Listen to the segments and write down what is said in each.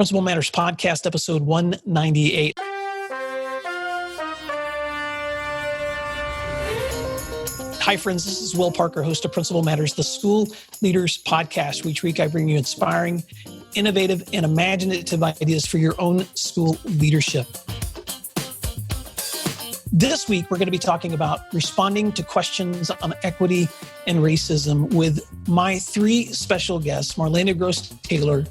Principal Matters Podcast, episode 198. Hi, friends. This is Will Parker, host of Principal Matters, the School Leaders Podcast. Each week, I bring you inspiring, innovative, and imaginative ideas for your own school leadership. This week, we're going to be talking about responding to questions on equity and racism with my three special guests, Marlena Gross-Taylor,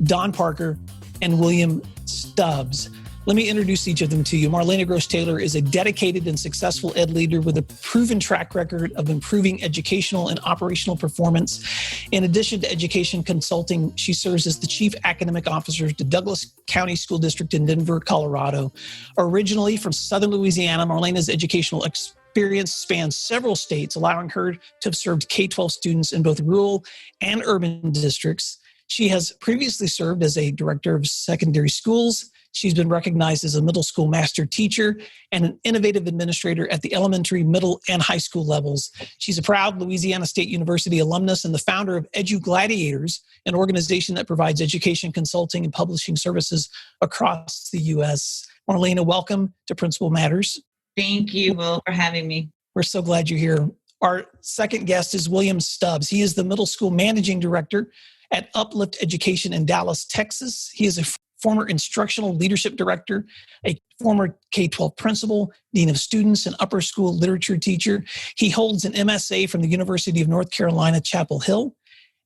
Don Parker, and William Stubbs. Let me introduce each of them to you. Marlena Gross-Taylor is a dedicated and successful ed leader with a proven track record of improving educational and operational performance. In addition to education consulting, she serves as the Chief Academic Officer at the Douglas County School District in Denver, Colorado. Originally from Southern Louisiana, Marlena's educational experience spans several states, allowing her to have served K-12 students in both rural and urban districts. She has previously served as a director of secondary schools. She's been recognized as a middle school master teacher and an innovative administrator at the elementary, middle, and high school levels. She's a proud Louisiana State University alumnus and the founder of EduGladiators, an organization that provides education consulting and publishing services across the U.S. Marlena, welcome to Principal Matters. Thank you, Will, for having me. We're so glad you're here. Our second guest is William Stubbs. He is the middle school managing director at Uplift Education in Dallas, Texas. He is a former instructional leadership director, a former K-12 principal, dean of students, and upper school literature teacher. He holds an MSA from the University of North Carolina, Chapel Hill,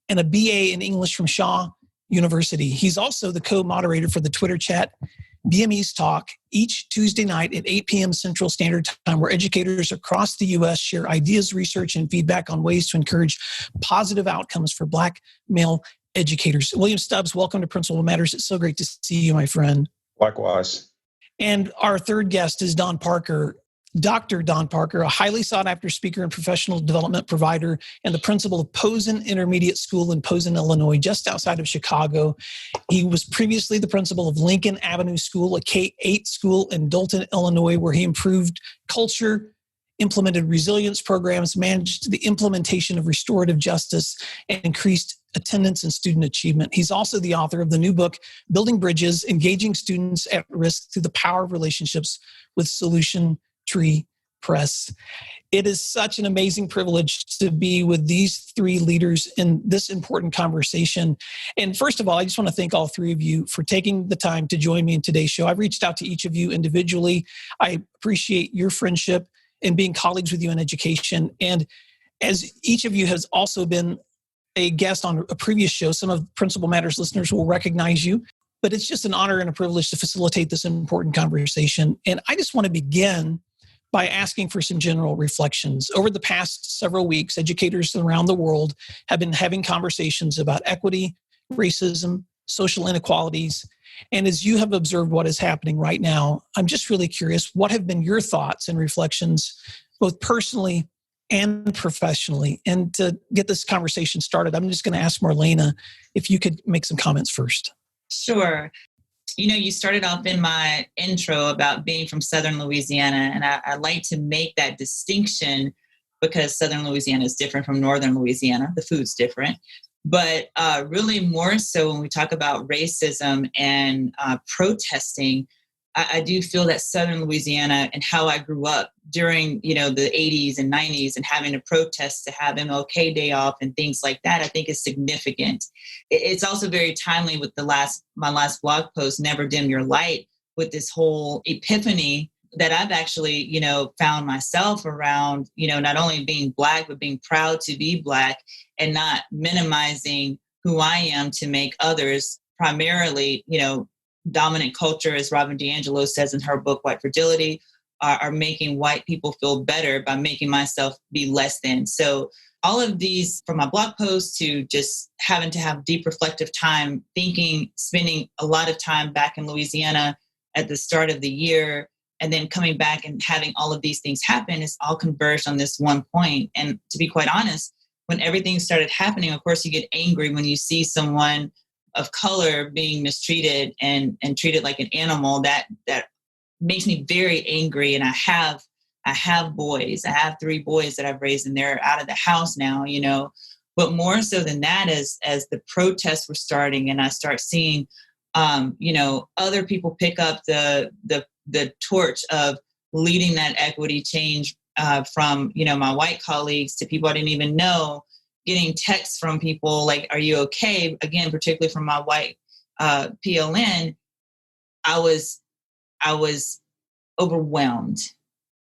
and a BA in English from Shaw University. He's also the co-moderator for the Twitter chat, BME's Talk, each Tuesday night at 8 p.m. Central Standard Time, where educators across the U.S. share ideas, research, and feedback on ways to encourage positive outcomes for Black male educators. William Stubbs, welcome to Principal Matters. It's so great to see you, my friend. Likewise. And our third guest is Don Parker, Dr. Don Parker, a highly sought-after speaker and professional development provider and the principal of Posen Intermediate School in Posen, Illinois, just outside of Chicago. He was previously the principal of Lincoln Avenue School, a K-8 school in Dolton, Illinois, where he improved culture, implemented resilience programs, managed the implementation of restorative justice, and increased attendance and student achievement. He's also the author of the new book, Building Bridges, Engaging Students at Risk Through the Power of Relationships with Solution Tree Press. It is such an amazing privilege to be with these three leaders in this important conversation. And first of all, I just want to thank all three of you for taking the time to join me in today's show. I've reached out to each of you individually. I appreciate your friendship and being colleagues with you in education. And as each of you has also been a guest on a previous show, some of Principal Matters listeners will recognize you, but it's just an honor and a privilege to facilitate this important conversation. And I just want to begin by asking for some general reflections. Over the past several weeks, educators around the world have been having conversations about equity, racism, social inequalities. And as you have observed what is happening right now, I'm just really curious, what have been your thoughts and reflections, both personally and professionally? And to get this conversation started, I'm just going to ask Marlena if you could make some comments first. Sure. You know, you started off in my intro about being from Southern Louisiana, and I like to make that distinction because Southern Louisiana is different from Northern Louisiana. The food's different. But really more so when we talk about racism and protesting, I do feel that Southern Louisiana and how I grew up during, the 80s and 90s and having to protest to have MLK Day off and things like that, I think is significant. It's also very timely with my last blog post, Never Dim Your Light, with this whole epiphany that I've actually, found myself around, not only being Black, but being proud to be Black and not minimizing who I am to make others primarily, dominant culture, as Robin DiAngelo says in her book, White Fragility, are making white people feel better by making myself be less than. So all of these, from my blog post to just having to have deep reflective time, thinking, spending a lot of time back in Louisiana at the start of the year, and then coming back and having all of these things happen, it's all converged on this one point. And to be quite honest, when everything started happening, of course, you get angry when you see someone of color being mistreated and treated like an animal. That makes me very angry. And I have boys. I have 3 boys that I've raised, and they're out of the house now, But more so than that, as the protests were starting and I start seeing Other people pick up the torch of leading that equity change from, my white colleagues to people I didn't even know, getting texts from people like, are you okay? Again, particularly from my white PLN, I was overwhelmed.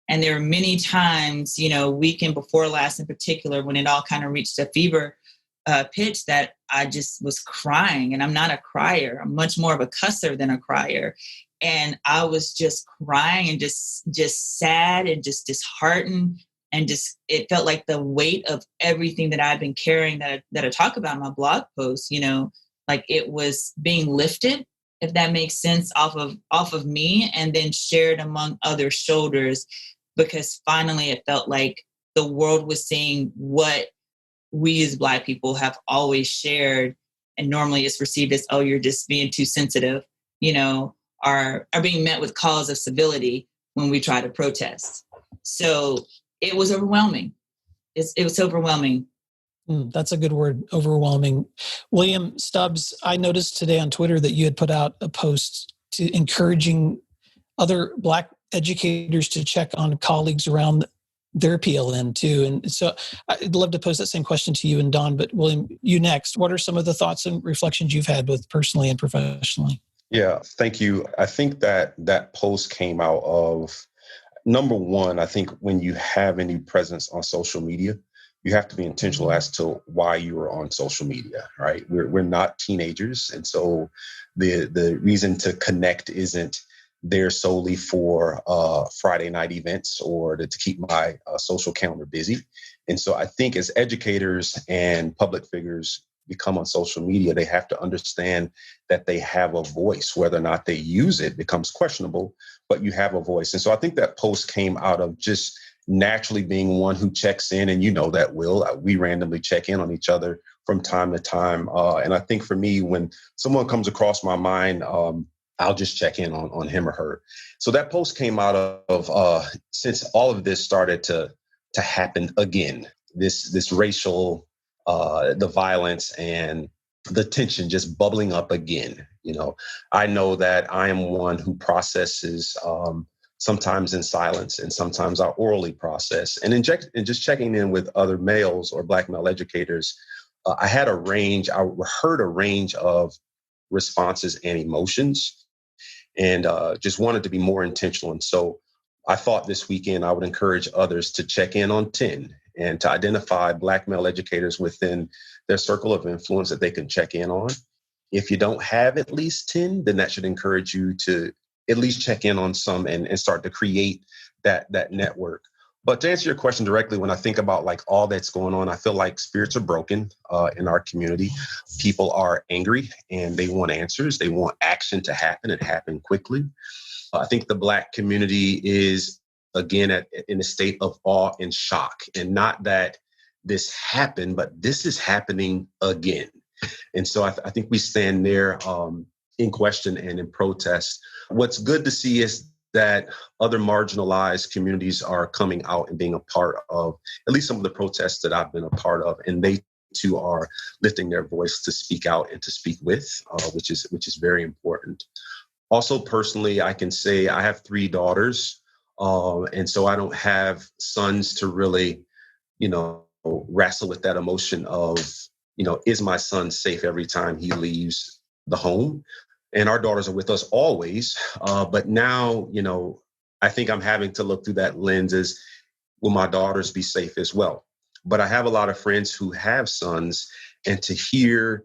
And there were many times, weekend before last in particular, when it all kind of reached a fever pitch, that I just was crying. And I'm not a crier. I'm much more of a cusser than a crier. And I was just crying and just sad and just disheartened. And just, it felt like the weight of everything that I've been carrying that I talk about in my blog post, like it was being lifted, if that makes sense, off of me, and then shared among other shoulders, because finally it felt like the world was seeing what we as Black people have always shared. And normally it's received as, oh, you're just being too sensitive, are being met with calls of civility when we try to protest. So it was overwhelming. It was overwhelming. That's a good word, overwhelming. William Stubbs, I noticed today on Twitter that you had put out a post encouraging other Black educators to check on colleagues around their PLN too. And so I'd love to pose that same question to you and Don, but William, you next. What are some of the thoughts and reflections you've had both personally and professionally? Yeah, thank you. I think that post came out of, number one, I think when you have any presence on social media, you have to be intentional as to why you are on social media, right? We're not teenagers. And so the reason to connect isn't there solely for Friday night events or to keep my social calendar busy. And so I think as educators and public figures become on social media, they have to understand that they have a voice. Whether or not they use it becomes questionable, but you have a voice. And so I think that post came out of just naturally being one who checks in, and that, Will, we randomly check in on each other from time to time. And I think for me, when someone comes across my mind, I'll just check in on him or her. So that post came out of since all of this started to happen again, this racial, the violence and the tension just bubbling up again. I know that I am one who processes sometimes in silence and sometimes I orally process. And just checking in with other males or Black male educators, I heard a range of responses and emotions, and just wanted to be more intentional. And so I thought this weekend I would encourage others to check in on 10 and to identify Black male educators within their circle of influence that they can check in on. If you don't have at least 10, then that should encourage you to at least check in on some and start to create that network. But to answer your question directly, when I think about like all that's going on, I feel like spirits are broken in our community. People are angry and they want answers. They want action to happen and happen quickly. I think the Black community is, again, in a state of awe and shock. And not that this happened, but this is happening again. And so I think we stand there in question and in protest. What's good to see is that other marginalized communities are coming out and being a part of at least some of the protests that I've been a part of. And they too are lifting their voice to speak out and to speak with, which is very important. Also, personally, I can say I have 3 daughters. And so I don't have sons to really, wrestle with that emotion of, is my son safe every time he leaves the home? And our daughters are with us always. But now, I think I'm having to look through that lens as, will my daughters be safe as well? But I have a lot of friends who have sons, and to hear,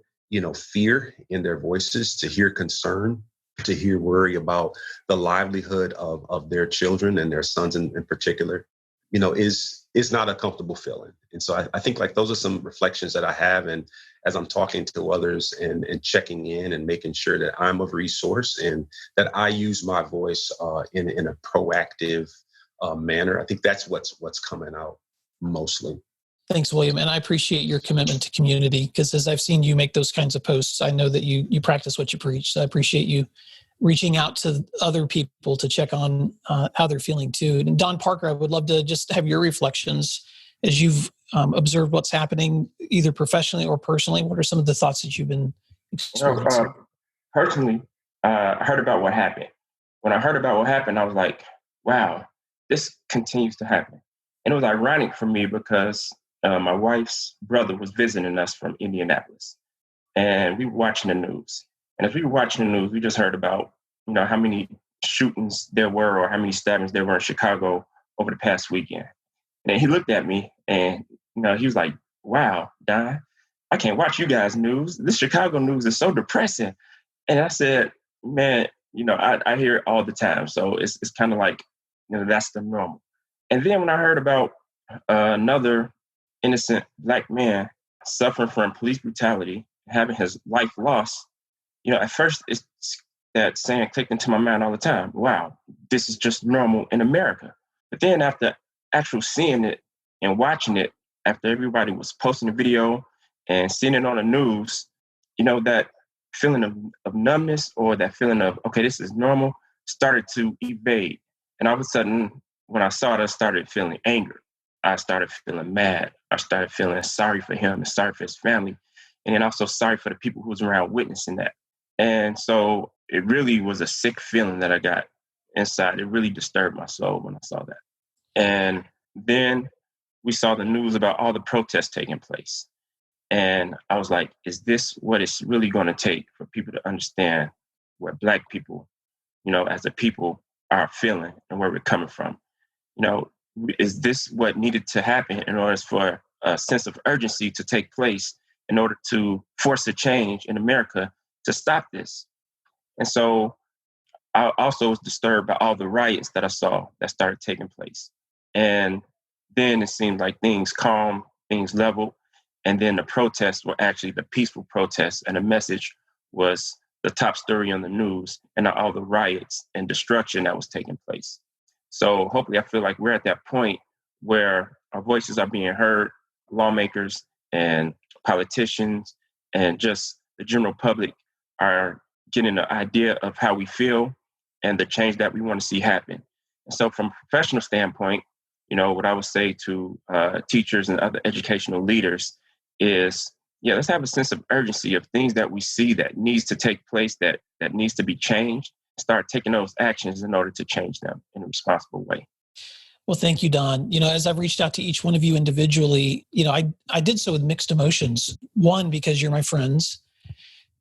fear in their voices, to hear concern, to hear worry about the livelihood of their children and their sons in particular, is not a comfortable feeling. And so I think like those are some reflections that I have. And as I'm talking to others and checking in and making sure that I'm of resource and that I use my voice in a proactive manner, I think that's what's coming out mostly. Thanks, William. And I appreciate your commitment to community, because as I've seen you make those kinds of posts, I know that you practice what you preach. So I appreciate you reaching out to other people to check on how they're feeling too. And Don Parker, I would love to just have your reflections as you've observed what's happening either professionally or personally. What are some of the thoughts that you've been experiencing? Personally, I heard about what happened. When I heard about what happened, I was like, wow, this continues to happen. And it was ironic for me because my wife's brother was visiting us from Indianapolis, and we were watching the news. And as we were watching the news, we just heard about, how many shootings there were or how many stabbings there were in Chicago over the past weekend. And then he looked at me and, he was like, wow, Don, I can't watch you guys' news. This Chicago news is so depressing. And I said, man, I hear it all the time. So it's kind of like, that's the normal. And then when I heard about another innocent Black man suffering from police brutality, having his life lost, at first it's that saying clicked into my mind all the time. Wow, this is just normal in America. But then after actually seeing it and watching it, after everybody was posting the video and seeing it on the news, that feeling of numbness or that feeling of, okay, this is normal, started to evade. And all of a sudden, when I saw it, I started feeling anger. I started feeling mad. I started feeling sorry for him and sorry for his family. And then also sorry for the people who was around witnessing that. And so it really was a sick feeling that I got inside. It really disturbed my soul when I saw that. And then we saw the news about all the protests taking place. And I was like, is this what it's really going to take for people to understand what Black people, as a people are feeling and where we're coming from? Is this what needed to happen in order for a sense of urgency to take place in order to force a change in America to stop this? And so I also was disturbed by all the riots that I saw that started taking place. And then it seemed like things calmed, things leveled. And then the protests were actually the peaceful protests. And the message was the top story on the news and not all the riots and destruction that was taking place. So hopefully I feel like we're at that point where our voices are being heard, lawmakers and politicians and just the general public are getting an idea of how we feel and the change that we want to see happen. And so from a professional standpoint, what I would say to teachers and other educational leaders is, let's have a sense of urgency of things that we see that needs to take place, that needs to be changed. Start taking those actions in order to change them in a responsible way. Well, thank you, Don. As I've reached out to each one of you individually, I did so with mixed emotions. One, because you're my friends.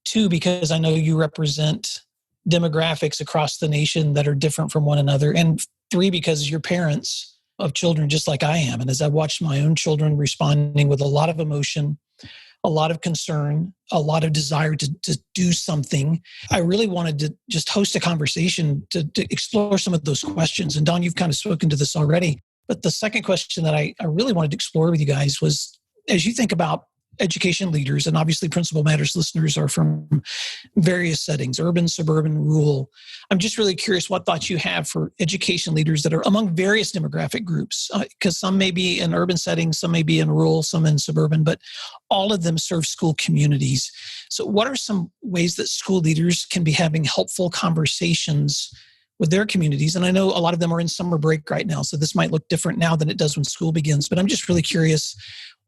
Two, because I know you represent demographics across the nation that are different from one another. And three, because you're parents of children just like I am. And as I watched my own children responding with a lot of emotion, a lot of concern, a lot of desire to do something, I really wanted to just host a conversation to explore some of those questions. And Don, you've kind of spoken to this already. But the second question that I really wanted to explore with you guys was, as you think about education leaders, and obviously Principal Matters listeners are from various settings, urban, suburban, rural. I'm just really curious what thoughts you have for education leaders that are among various demographic groups, because some may be in urban settings, some may be in rural, some in suburban, but all of them serve school communities. So what are some ways that school leaders can be having helpful conversations with their communities? And I know a lot of them are in summer break right now, so this might look different now than it does when school begins, but I'm just really curious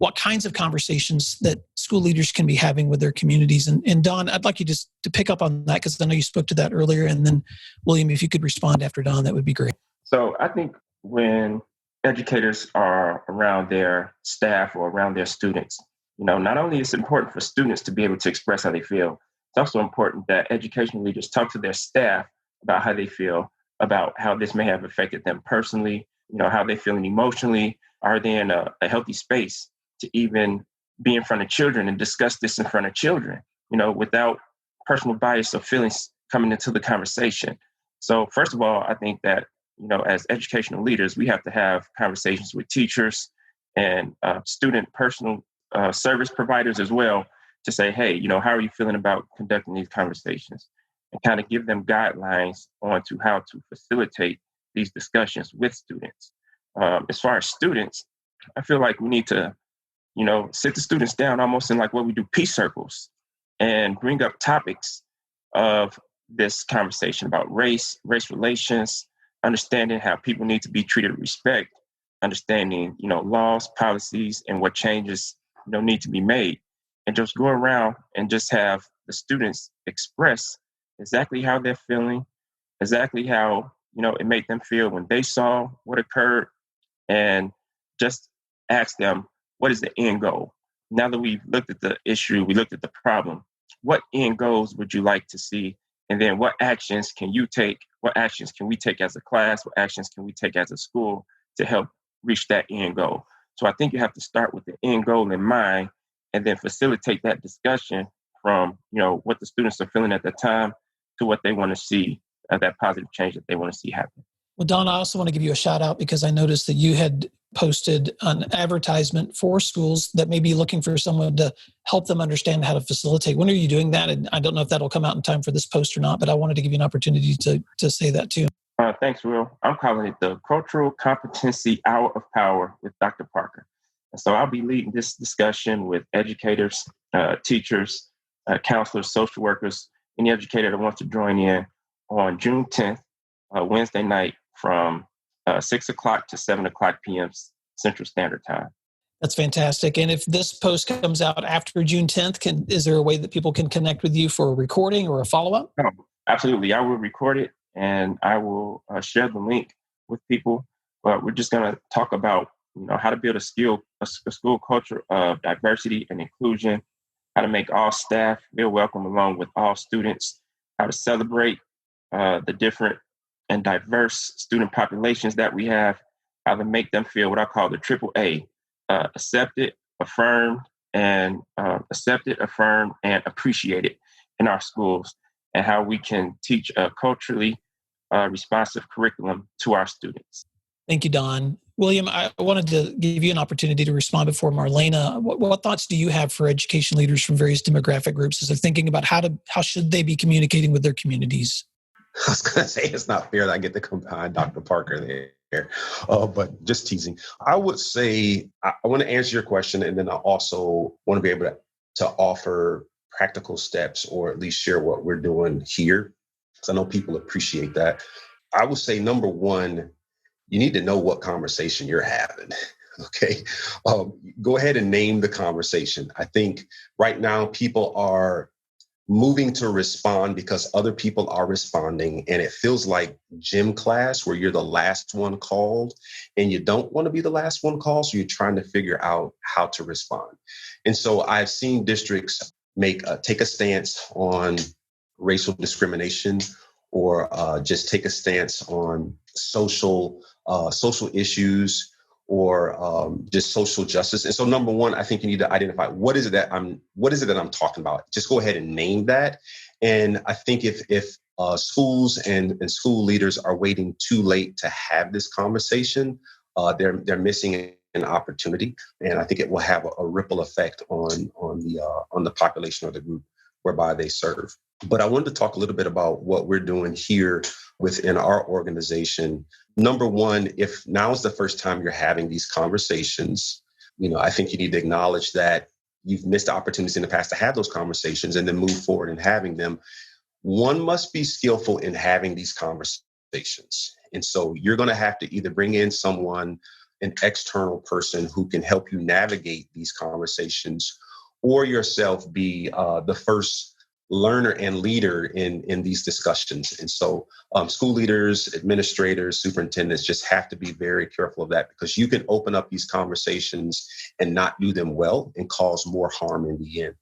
what kinds of conversations that school leaders can be having with their communities. And Don, I'd like you just to pick up on that because I know you spoke to that earlier. And then William, if you could respond after Don, that would be great. So I think when educators are around their staff or around their students, not only is it important for students to be able to express how they feel, it's also important that educational leaders talk to their staff about how they feel, about how this may have affected them personally, how they're feeling emotionally. Are they in a healthy space to even be in front of children and discuss this in front of children, without personal bias or feelings coming into the conversation? So first of all, I think that, as educational leaders, we have to have conversations with teachers and student personal service providers as well to say, hey, how are you feeling about conducting these conversations? And kind of give them guidelines on to how to facilitate these discussions with students. As far as students, I feel like we need to, sit the students down almost in like what we do peace circles and bring up topics of this conversation about race relations, understanding how people need to be treated with respect, understanding, laws, policies, and what changes, need to be made. And just go around and just have the students express exactly how they're feeling, exactly how, it made them feel when they saw what occurred, and just ask them, what is the end goal? Now that we've looked at the issue, we looked at the problem, what end goals would you like to see? And then what actions can you take? What actions can we take as a class? What actions can we take as a school to help reach that end goal? So I think you have to start with the end goal in mind and then facilitate that discussion from, what the students are feeling at the time to what they want to see, that positive change that they want to see happen. Well, Don, I also want to give you a shout out because I noticed that you had posted an advertisement for schools that may be looking for someone to help them understand how to facilitate. When are you doing that? And I don't know if that'll come out in time for this post or not, but I wanted to give you an opportunity to say that too. Thanks, Will. I'm calling it the Cultural Competency Hour of Power with Dr. Parker. And so I'll be leading this discussion with educators, teachers, counselors, social workers, any educator that wants to join in on June 10th, Wednesday night from 6 o'clock to 7 o'clock p.m. Central Standard Time. That's fantastic. And if this post comes out after June 10th, is there a way that people can connect with you for a recording or a follow-up? Oh, absolutely. I will record it and I will share the link with people. But we're just going to talk about, how to build a school culture of diversity and inclusion, how to make all staff feel welcome along with all students, how to celebrate the different and diverse student populations that we have, how to make them feel what I call the triple A, accepted, affirmed, and appreciated in our schools, and how we can teach a culturally responsive curriculum to our students. Thank you, Don. William, I wanted to give you an opportunity to respond before Marlena. What thoughts do you have for education leaders from various demographic groups as they're thinking about how should they be communicating with their communities? I was going to say it's not fair that I get to come behind Dr. Parker there, but just teasing. I would say I want to answer your question, and then I also want to be able to offer practical steps or at least share what we're doing here, because I know people appreciate that. I would say, number one, you need to know what conversation you're having. Okay. Go ahead and name the conversation. I think right now people are moving to respond because other people are responding. And it feels like gym class where you're the last one called and you don't want to be the last one called. So you're trying to figure out how to respond. And so I've seen districts take a stance on racial discrimination or just take a stance on social issues or just social justice. And so number one, I think you need to identify what is it that I'm talking about. Just go ahead and name that. And I think if schools and school leaders are waiting too late to have this conversation, they're missing an opportunity. And I think it will have a ripple effect on the population or the group whereby they serve. But I wanted to talk a little bit about what we're doing here within our organization. Number one, if now is the first time you're having these conversations, I think you need to acknowledge that you've missed opportunities in the past to have those conversations and then move forward in having them. One must be skillful in having these conversations. And so you're going to have to either bring in someone, an external person who can help you navigate these conversations, or yourself be the first learner and leader in these discussions. And so school leaders, administrators, superintendents just have to be very careful of that, because you can open up these conversations and not do them well and cause more harm in the end.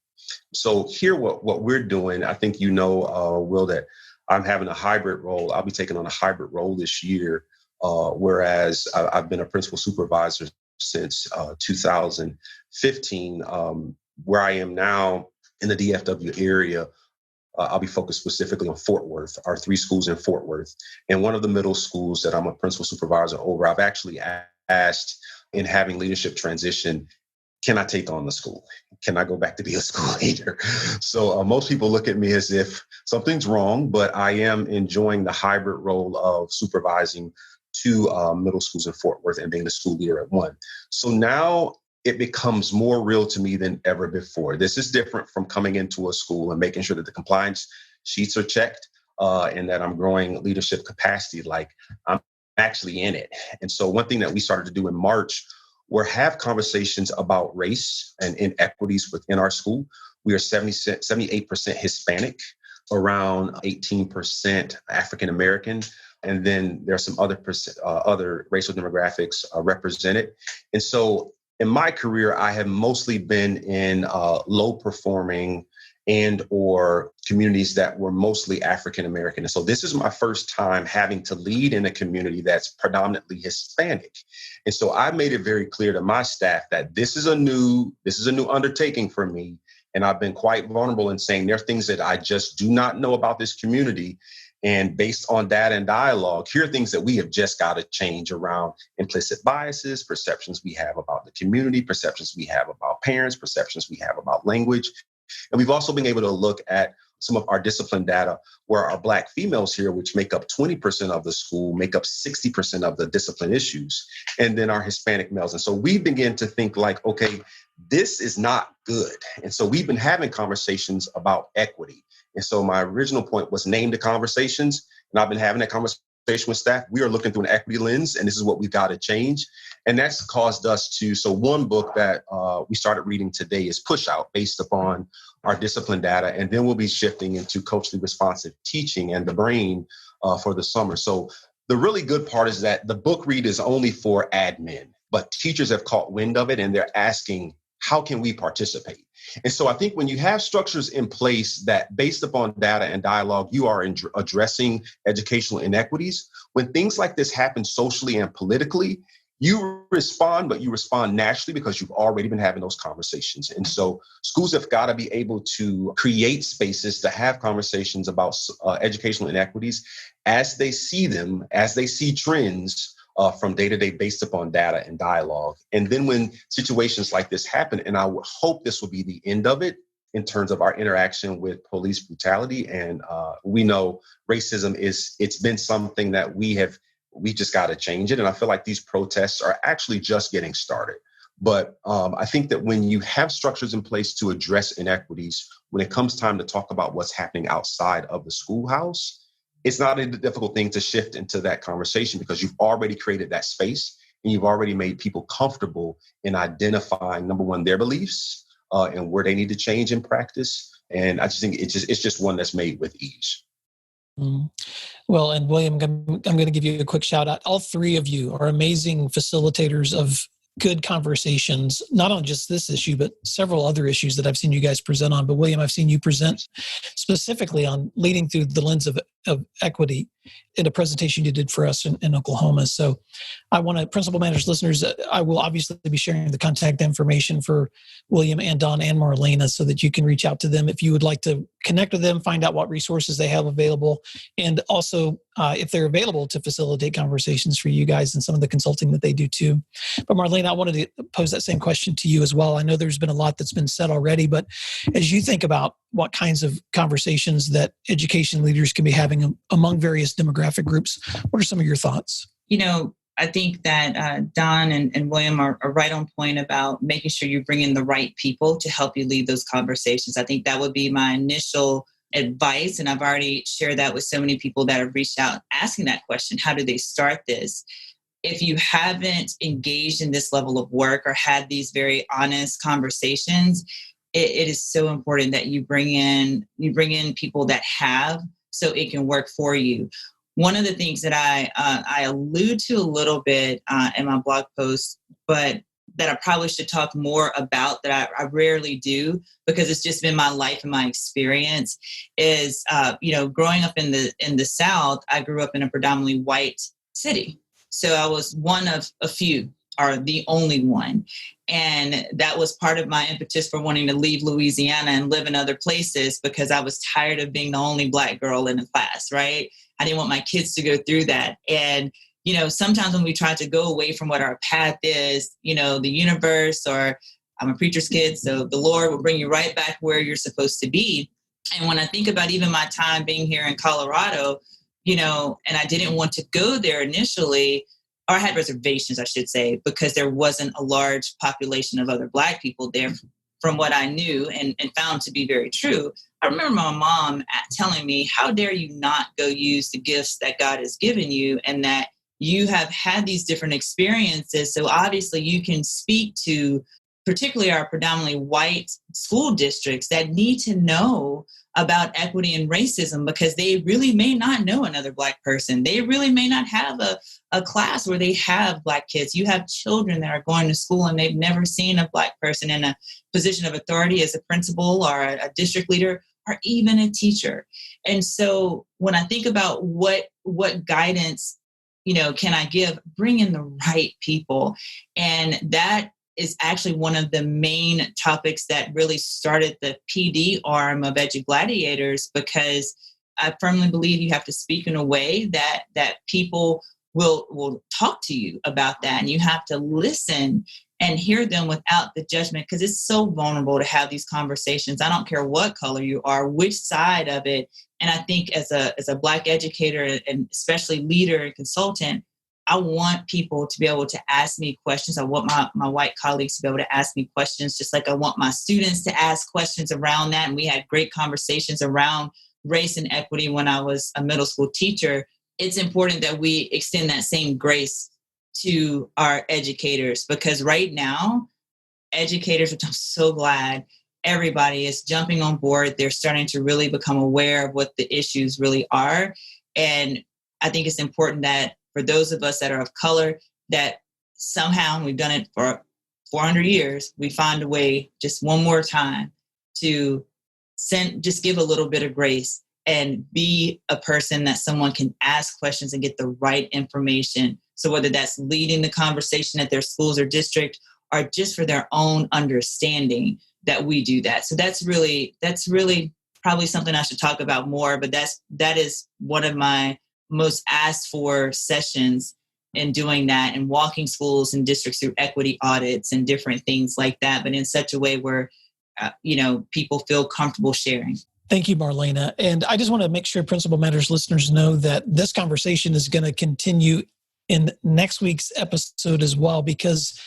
So here, what we're doing, I think Will, that I'm having a hybrid role. I'll be taking on a hybrid role this year, whereas I've been a principal supervisor since 2015, where I am now in the DFW area. I'll be focused specifically on Fort Worth, our 3 schools in Fort Worth. And one of the middle schools that I'm a principal supervisor over, I've actually asked, in having leadership transition, can I take on the school? Can I go back to be a school leader? So most people look at me as if something's wrong, but I am enjoying the hybrid role of supervising 2 middle schools in Fort Worth and being the school leader at one. So now it becomes more real to me than ever before. This is different from coming into a school and making sure that the compliance sheets are checked and that I'm growing leadership capacity. Like, I'm actually in it. And so one thing that we started to do in March were have conversations about race and inequities within our school. We are 78% Hispanic. around 18% African American. And then there are some other racial demographics represented. And so in my career, I have mostly been in low performing and or communities that were mostly African American. And so this is my first time having to lead in a community that's predominantly Hispanic. And so I made it very clear to my staff that this is a new undertaking for me. And I've been quite vulnerable in saying there are things that I just do not know about this community. And based on data and dialogue, here are things that we have just got to change around implicit biases, perceptions we have about the community, perceptions we have about parents, perceptions we have about language. And we've also been able to look at some of our discipline data where our Black females here, which make up 20% of the school, make up 60% of the discipline issues, and then our Hispanic males. And so we begin to think like, okay, this is not good. And so we've been having conversations about equity. And so my original point was name the conversations. And I've been having that conversation with staff. We are looking through an equity lens, and this is what we've got to change. And that's caused us to, so one book that we started reading today is Push Out, based upon our discipline data. And then we'll be shifting into culturally responsive teaching and the brain for the summer. So the really good part is that the book read is only for admin, but teachers have caught wind of it and they're asking, how can we participate? And so I think when you have structures in place that based upon data and dialogue, you are addressing educational inequities, when things like this happen socially and politically, you respond, but you respond naturally because you've already been having those conversations. And so schools have got to be able to create spaces to have conversations about educational inequities as they see them, as they see trends from day to day based upon data and dialogue. And then when situations like this happen, and I would hope this will be the end of it in terms of our interaction with police brutality. And we know racism it's been something that we just got to change it. And I feel like these protests are actually just getting started. But I think that when you have structures in place to address inequities, when it comes time to talk about what's happening outside of the schoolhouse, it's not a difficult thing to shift into that conversation because you've already created that space and you've already made people comfortable in identifying, number one, their beliefs and where they need to change in practice. And I just think it's just one that's made with ease. Mm. Well, and William, I'm going to give you a quick shout out. All three of you are amazing facilitators of good conversations, not on just this issue, but several other issues that I've seen you guys present on. But William, I've seen you present specifically on leading through the lens of equity in a presentation you did for us in Oklahoma. So I want to, Principal Managers listeners, I will obviously be sharing the contact information for William and Don and Marlena so that you can reach out to them if you would like to connect with them, find out what resources they have available, and also if they're available to facilitate conversations for you guys and some of the consulting that they do too. But Marlena, I wanted to pose that same question to you as well. I know there's been a lot that's been said already, but as you think about what kinds of conversations that education leaders can be having among various demographic groups, what are some of your thoughts? You know, I think that Don and William are right on point about making sure you bring in the right people to help you lead those conversations. I think that would be my initial advice. And I've already shared that with so many people that have reached out asking that question. How do they start this? If you haven't engaged in this level of work or had these very honest conversations, it is so important that you bring in people that have, so it can work for you. One of the things that I allude to a little bit in my blog post, but that I probably should talk more about, that I rarely do because it's just been my life and my experience, is growing up in the South. I grew up in a predominantly white city, so I was one of a few, or the only one. And that was part of my impetus for wanting to leave Louisiana and live in other places, because I was tired of being the only Black girl in the class, right? I didn't want my kids to go through that. And, sometimes when we try to go away from what our path is, the universe, or I'm a preacher's kid, so the Lord will bring you right back where you're supposed to be. And when I think about even my time being here in Colorado, and I didn't want to go there initially, or I had reservations, I should say, because there wasn't a large population of other Black people there from what I knew and found to be very true. I remember my mom telling me, how dare you not go use the gifts that God has given you, and that you have had these different experiences. So obviously you can speak to particularly our predominantly white school districts that need to know about equity and racism, because they really may not know another Black person. They really may not have a class where they have Black kids. You have children that are going to school and they've never seen a Black person in a position of authority as a principal or a district leader or even a teacher. And so when I think about what guidance, can I give, bring in the right people. And that is actually one of the main topics that really started the PD arm of Edugladiators, because I firmly believe you have to speak in a way that people will talk to you about that. And you have to listen and hear them without the judgment, because it's so vulnerable to have these conversations. I don't care what color you are, which side of it. And I think as a Black educator and especially leader and consultant, I want people to be able to ask me questions. I want my white colleagues to be able to ask me questions, just like I want my students to ask questions around that. And we had great conversations around race and equity when I was a middle school teacher. It's important that we extend that same grace to our educators, because right now, educators, which I'm so glad, everybody is jumping on board. They're starting to really become aware of what the issues really are. And I think it's important that for those of us that are of color, that somehow, and we've done it for 400 years, we find a way just one more time to just give a little bit of grace and be a person that someone can ask questions and get the right information. So whether that's leading the conversation at their schools or district, or just for their own understanding, that we do that. So that's really probably something I should talk about more, but that is one of my most asked for sessions in doing that, and walking schools and districts through equity audits and different things like that, but in such a way where, people feel comfortable sharing. Thank you, Marlena. And I just want to make sure Principal Matters listeners know that this conversation is going to continue in next week's episode as well, because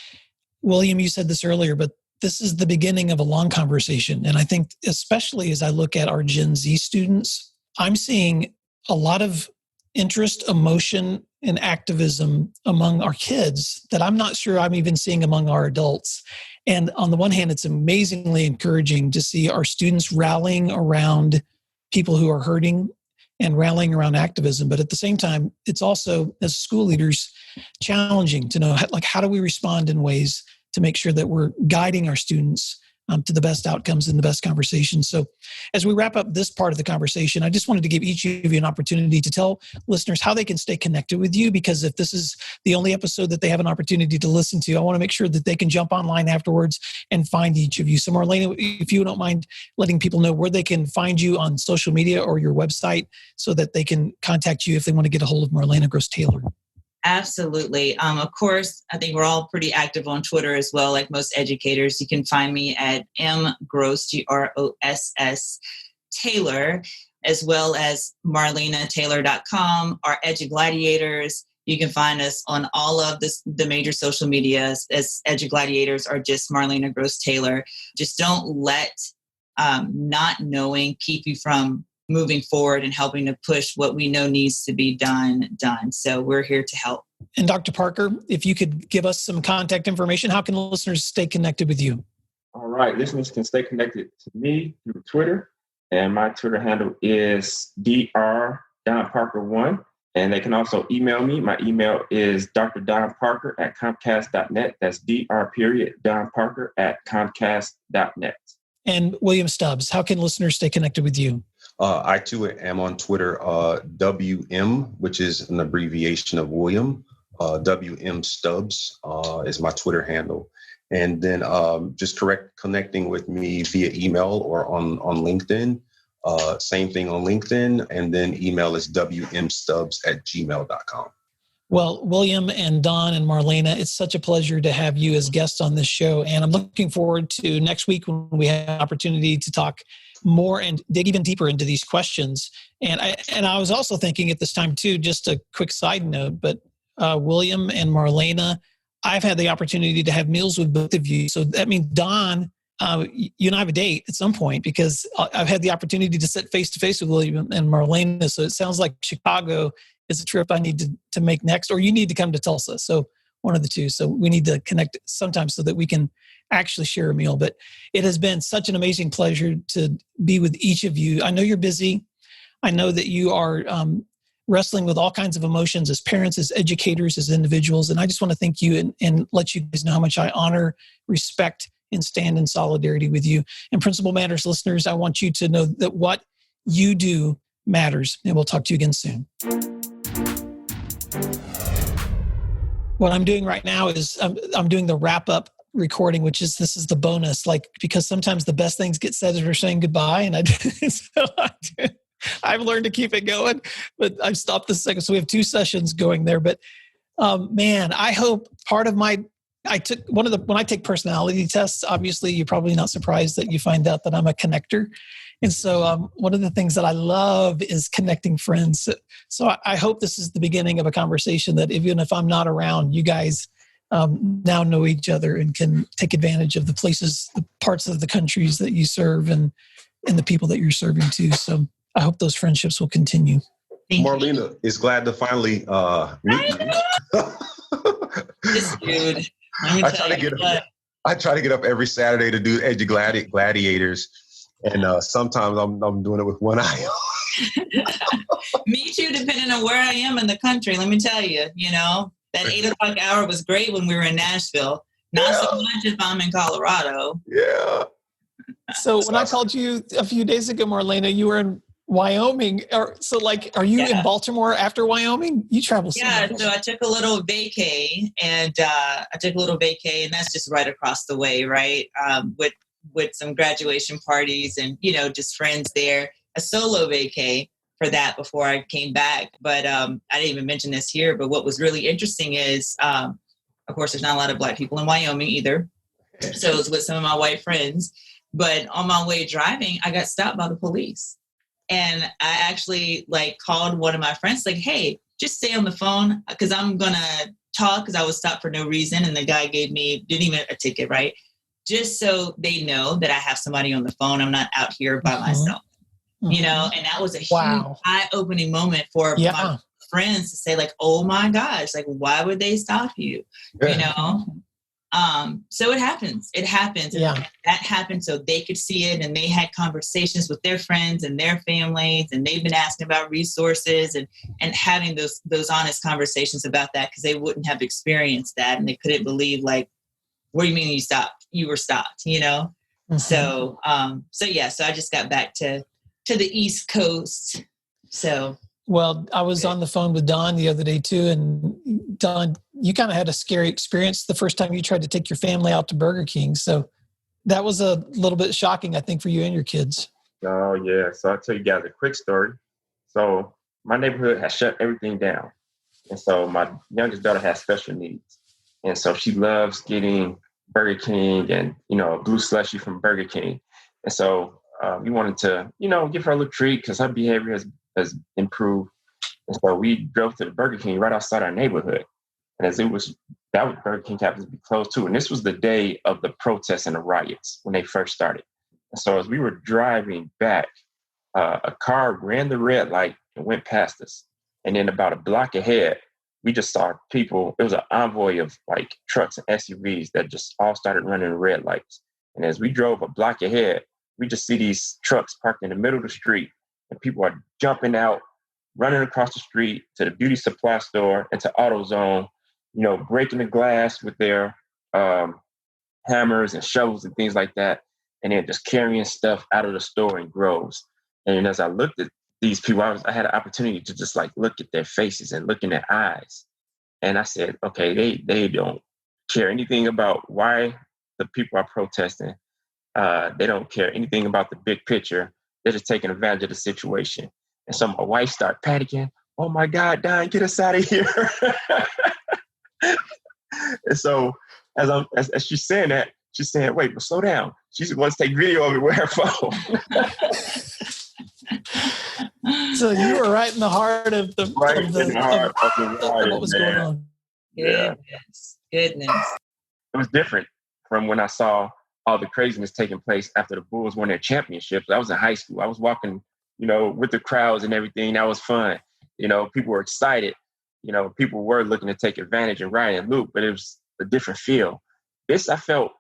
William, you said this earlier, but this is the beginning of a long conversation. And I think especially as I look at our Gen Z students, I'm seeing a lot of interest, emotion, and activism among our kids that I'm not sure I'm even seeing among our adults. And on the one hand, it's amazingly encouraging to see our students rallying around people who are hurting and rallying around activism. But at the same time, it's also, as school leaders, challenging to know, how do we respond in ways to make sure that we're guiding our students to the best outcomes and the best conversations. So as we wrap up this part of the conversation, I just wanted to give each of you an opportunity to tell listeners how they can stay connected with you, because if this is the only episode that they have an opportunity to listen to, I want to make sure that they can jump online afterwards and find each of you. So Marlena, if you don't mind letting people know where they can find you on social media or your website so that they can contact you if they want to get a hold of Marlena Gross-Taylor. Absolutely. Of course, I think we're all pretty active on Twitter as well, like most educators. You can find me at mgross, Gross, Taylor, as well as marlenataylor.com, our Edugladiators. You can find us on all of the major social medias as Edugladiators or just Marlena Gross-Taylor. Just don't let not knowing keep you from moving forward and helping to push what we know needs to be done. So we're here to help. And Dr. Parker, if you could give us some contact information, how can listeners stay connected with you? All right. Listeners can stay connected to me through Twitter. And my Twitter handle is drdonparker1. And they can also email me. My email is drdonparker@comcast.net. That's dr.donparker@comcast.net. And William Stubbs, how can listeners stay connected with you? I too am on Twitter, WM, which is an abbreviation of William. WM Stubbs is my Twitter handle. And then just connecting with me via email or on LinkedIn. Same thing on LinkedIn. And then email is wmstubbs@gmail.com. Well, William and Don and Marlena, it's such a pleasure to have you as guests on this show. And I'm looking forward to next week when we have an opportunity to talk more and dig even deeper into these questions. And I was also thinking at this time too, just a quick side note, but William and Marlena, I've had the opportunity to have meals with both of you. So that means Don, you and I have a date at some point, because I've had the opportunity to sit face to face with William and Marlena. So it sounds like Chicago is a trip I need to make next, or you need to come to Tulsa. So one of the two. So we need to connect sometime so that we can actually share a meal. But it has been such an amazing pleasure to be with each of you. I know you're busy. I know that you are wrestling with all kinds of emotions as parents, as educators, as individuals. And I just want to thank you and let you guys know how much I honor, respect, and stand in solidarity with you. And Principal Matters listeners, I want you to know that what you do matters. And we'll talk to you again soon. What I'm doing right now is I'm doing the wrap-up recording, this is the bonus, because sometimes the best things get said as we're saying goodbye. And I've learned to keep it going, but I've stopped the second. So we have 2 sessions going there. But man, I hope part of when I take personality tests, obviously you're probably not surprised that you find out that I'm a connector. And so one of the things that I love is connecting friends. So I hope this is the beginning of a conversation that even if I'm not around, you guys now know each other and can take advantage of the places, the parts of the countries that you serve and the people that you're serving too. So I hope those friendships will continue. Marlena is glad to finally meet you. This dude. I try to get up every Saturday to do Gladiators, and sometimes I'm doing it with one eye. Me too, depending on where I am in the country. Let me tell you, that 8 o'clock hour was great when we were in Nashville. Not so much if I'm in Colorado. Yeah. So when I called you a few days ago, Marlena, you were in Wyoming. Are you in Baltimore after Wyoming? You travel so much. So I took a little vacay, and that's just right across the way, right? With some graduation parties and, just friends there. A solo vacay for that before I came back. But I didn't even mention this here, but what was really interesting is, of course, there's not a lot of Black people in Wyoming either. So it was with some of my white friends. But on my way driving, I got stopped by the police. And I actually called one of my friends, hey, just stay on the phone because I'm going to talk because I was stopped for no reason. And the guy didn't even a ticket, right? Just so they know that I have somebody on the phone. I'm not out here by myself, and that was a huge eye-opening moment for my friends to say oh my gosh, why would they stop you? So it happens. Yeah. And that happened so they could see it, and they had conversations with their friends and their families, and they've been asking about resources and having those honest conversations about that because they wouldn't have experienced that, and they couldn't believe what do you mean you stopped? You were stopped, Mm-hmm. So I just got back to the East Coast. So. Well, I was on the phone with Don the other day too. And Don, you kind of had a scary experience the first time you tried to take your family out to Burger King. So that was a little bit shocking, I think, for you and your kids. Oh, yeah. So I'll tell you guys a quick story. So my neighborhood has shut everything down. And so my youngest daughter has special needs. And so she loves getting Burger King and, blue slushy from Burger King. And so we wanted to, give her a little treat because her behavior has improved. And so we drove to the Burger King right outside our neighborhood. And as Burger King happened to be closed too. And this was the day of the protests and the riots when they first started. And so as we were driving back, a car ran the red light and went past us. And then about a block ahead, we just saw people. It was an envoy of trucks and SUVs that just all started running red lights. And as we drove a block ahead, we just see these trucks parked in the middle of the street, and people are jumping out, running across the street to the beauty supply store and to AutoZone, breaking the glass with their hammers and shovels and things like that, and then just carrying stuff out of the store in groves. And as I looked at these people, I had an opportunity to just look at their faces and look in their eyes. And I said, okay, they don't care anything about why the people are protesting. They don't care anything about the big picture. They're just taking advantage of the situation. And so my wife started panicking. Oh my God, Don, get us out of here. And so as she's saying that, she's saying, wait, but slow down. She wants to take video of it with her phone. So you were right in the heart of the what was going on. Yeah. Goodness. It was different from when I saw all the craziness taking place after the Bulls won their championships. I was in high school. I was walking, with the crowds and everything. That was fun. People were excited. people were looking to take advantage of Ryan and Luke, but it was a different feel. This, I felt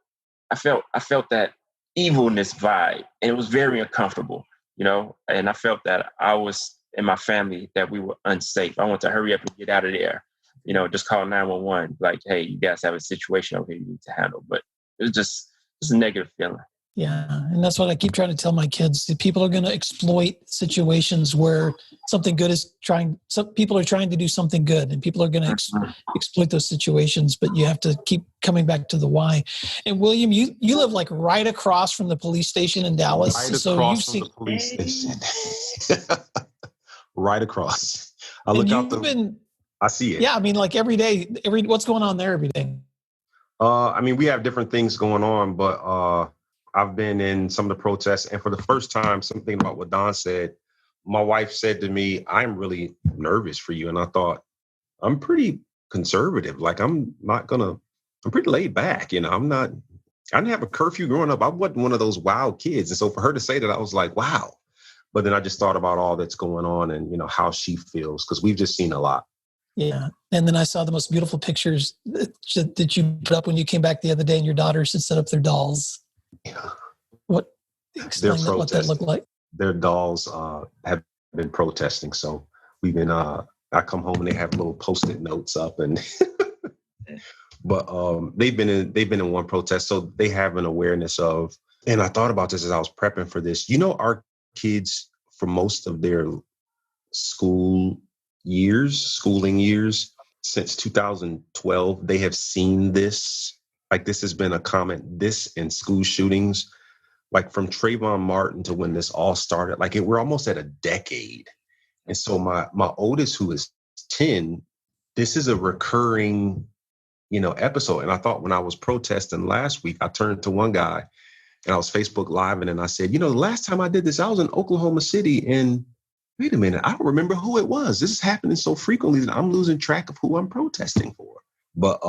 that evilness vibe, and it was very uncomfortable, and I felt that I was in my family, that we were unsafe. I want to hurry up and get out of there, just call 911, like, hey, you guys have a situation over here you need to handle. But it was just a negative feeling. Yeah. And that's what I keep trying to tell my kids. People are going to exploit situations where some people are trying to do something good, and people are going to exploit those situations, but you have to keep coming back to the why. And William, you live like right across from the police station in Dallas. Right across from the police station. Right across. I look out I see it. Yeah. I mean, like every day, what's going on there every day? We have different things going on, but, I've been in some of the protests, and for the first time, something about what Don said, my wife said to me, I'm really nervous for you. And I thought, I'm pretty conservative. Like, I'm pretty laid back. I didn't have a curfew growing up. I wasn't one of those wild kids. And so for her to say that, I was like, wow. But then I just thought about all that's going on and, how she feels, because we've just seen a lot. Yeah. And then I saw the most beautiful pictures that you put up when you came back the other day, and your daughters had set up their dolls. Yeah. Explain what that looked like. Their dolls have been protesting. So we've been, I come home and they have little Post-it notes up, and but they've been in one protest. So they have an awareness of, and I thought about this as I was prepping for this. Our kids, for most of their schooling years since 2012, they have seen this. Like, this has been a comment, this and school shootings, like from Trayvon Martin to when this all started, like we're almost at a decade. And so my oldest, who is 10, this is a recurring, episode. And I thought when I was protesting last week, I turned to one guy and I was Facebook Live, and I said, the last time I did this, I was in Oklahoma City, and wait a minute, I don't remember who it was. This is happening so frequently that I'm losing track of who I'm protesting for. But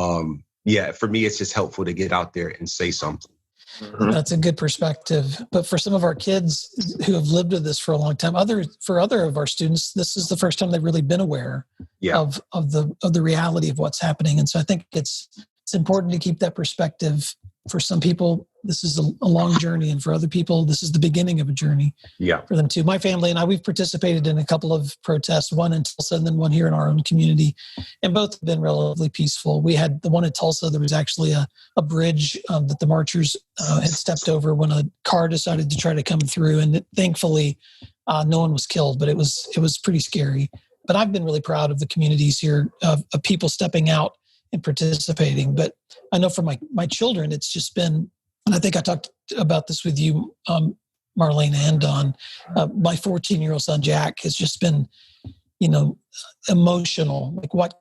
yeah, for me, it's just helpful to get out there and say something. Mm-hmm. That's a good perspective. But for some of our kids who have lived with this for a long time, for other of our students, this is the first time they've really been aware of the reality of what's happening. And so I think it's important to keep that perspective. For some people, this is a long journey, and for other people, this is the beginning of a journey for them too. My family and I, we've participated in a couple of protests, one in Tulsa and then one here in our own community, and both have been relatively peaceful. We had the one in Tulsa, there was actually a bridge that the marchers had stepped over when a car decided to try to come through, and thankfully no one was killed, but it was pretty scary. But I've been really proud of the communities here, of people stepping out and participating. But I know for my children, it's just been, and I think I talked about this with you, Marlena and Don, my 14-year-old son, Jack, has just been, emotional. Like, what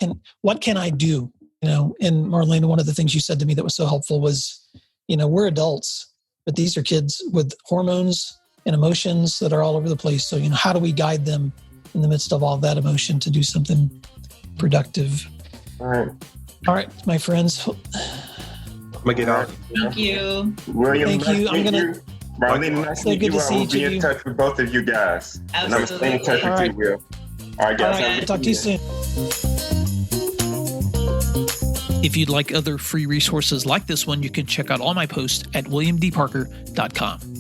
can I do? And Marlena, one of the things you said to me that was so helpful was, we're adults, but these are kids with hormones and emotions that are all over the place. So, how do we guide them in the midst of all that emotion to do something productive? All right, my friends. I'm gonna get out. Thank you. William, thank you. I'm gonna. Marlena, nice to meet you. I will be in touch with both of you guys. Absolutely. And I'm staying in touch with you, Will. All right, guys. Talk to you soon. If you'd like other free resources like this one, you can check out all my posts at williamdparker.com.